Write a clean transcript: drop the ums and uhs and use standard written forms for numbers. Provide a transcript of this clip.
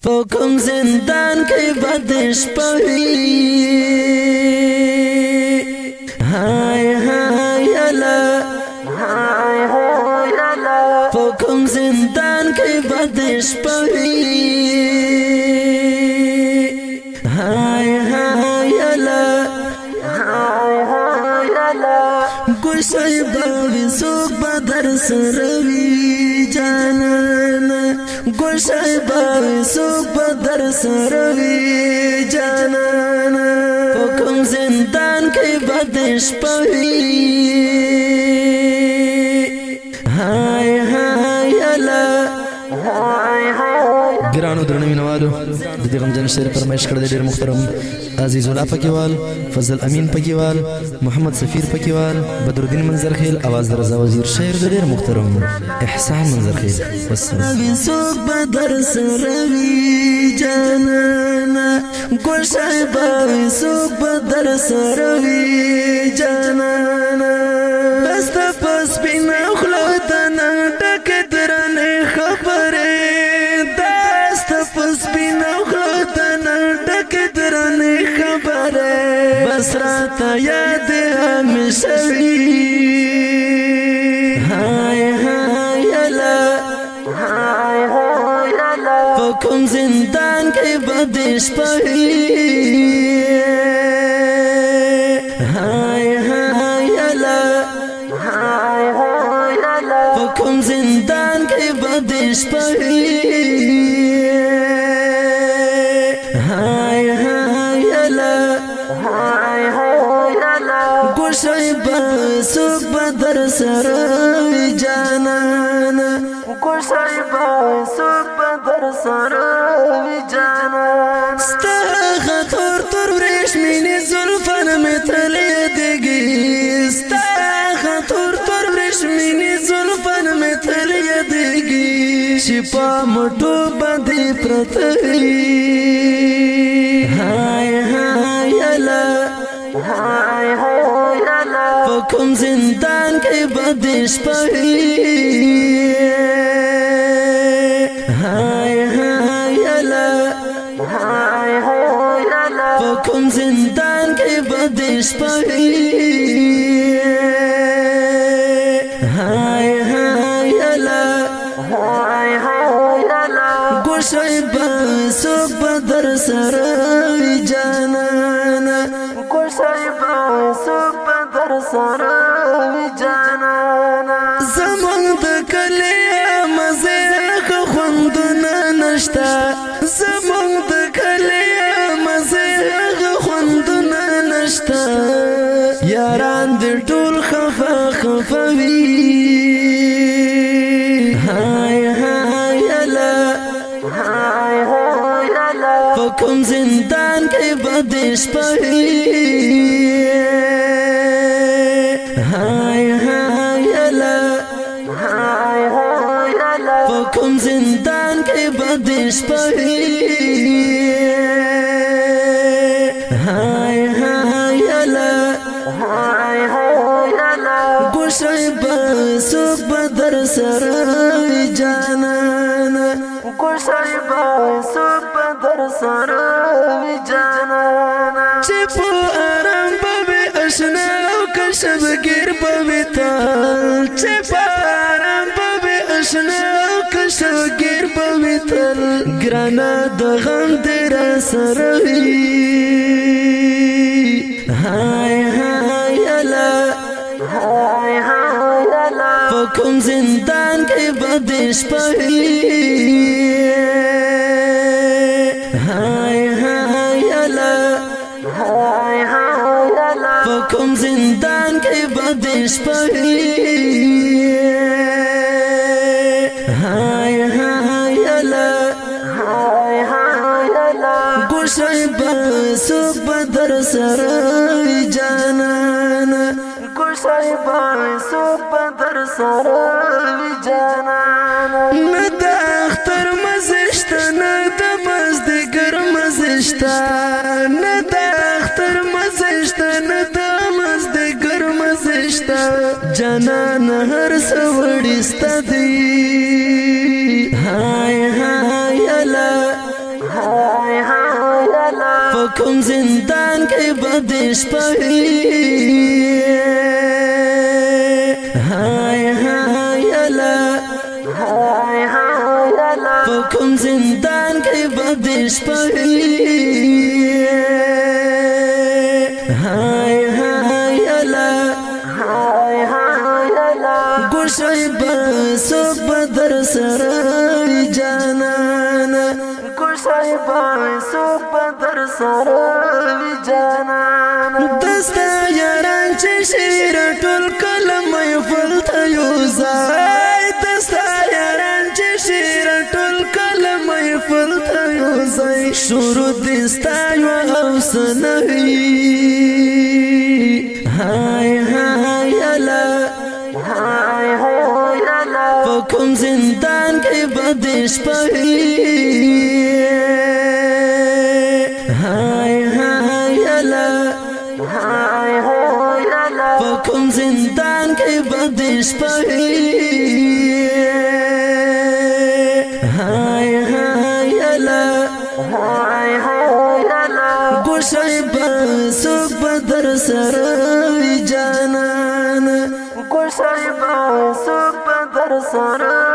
فوکم زندان کی بدش پوی هاي هاي الا فوکم زندان کی بدش پوی هاي هاي الا گوشای باوی سوک بدر سروی جانانا گوشای باوی سوک بدر سروی جانانا فوکم زندان کی بدش پوی هاي هاي الا ګرانو درنو مینوالو د دې غمجن شعر فرمایش کړی ډېر محترم عزیز الله پکیوال فضل امین پکیوال محمد سفیر پکیوال بدرالدین منظرخیل आवाज د رضا وزیر شعر د ډېر محترم احسان منظرخیل والسلام سوق بدر سروي جانانا گوشای باوی سوق بدر سروي جانانا بست پس بنا خلوتنا ډک درنه خبره بس راتا یاد همیشوی هاي هاي الا فوکم زندان کی بدش پوی هاي هاي الا فوکم زندان کی بدش پوی گوشای با سوک بدر سروی جانانا گوشای با سوک بدر سروی جانانا ستا خطور تر ورشمینی زلفن متلی دیگی ستا خطور تر ورشمینی زلفن متلی دیگی شپا مٹو بندی پرتوی هاي هاي الا فوکم زندان کی بدش پوی هاي هاي الا فوکم زندان کی بدش پوی هاي هاي الا گوشای با سوک بدر سروی جانانا گوشای با سوک بدر سروی جانانا زمان د کلی مزه خوندونه نشتا زمان د کلی مزه خوندونه نشتا یاران د ټول خفا خفوي هاي هاي الا فوکم زندان کی بدش پوی هاي هاي الا فوکم زندان کی بدش پوی هاي هاي الا گوشای با سوک بدر سروی جانانا گوشای با سوک بدر سروی جانانا چه پو آرام بابی اشنا او کشب گیر بابی تل چه پو آرام بابی اشنا او کشب گیر بابی تل گرانا دغم دیرا سروی هاي هاي الا فوکم زندان کی بدش پوی هاي هاي الا فوکم زندان کی بدش پوی هاي هاي الا گوشای با سوک بدر سروی جانانا گوشای با سوک بدر سروی جانانا ندا اختر مزشتا ندا مزدگر مزشتا ندا اختر مزشتا ندا مزدگر مزشتا جانان هر سوڑستا دی هاي هاي الا فکم زندان کی بدش پوی هاي هاي لا فکم زندان کی بدش پوی هاي هاي لا گوشای بسوک بدر سرائی جانانا گوشای بسوک بدر سرائی جانانا دستا یاران چه شیر طول کلمه فلتا یوزای دستا یاران چه شیر طول کلمه فلتا یوزای شروع دستا یو اوسنوی هاي هاي لا فکم زندان کی بدش پوی هاي هاي لا فکم زندان کی بدش پوی هاي هاي لا گوشای بسوک بدر سرائی جانانا گوشای بسوک بدر سرائی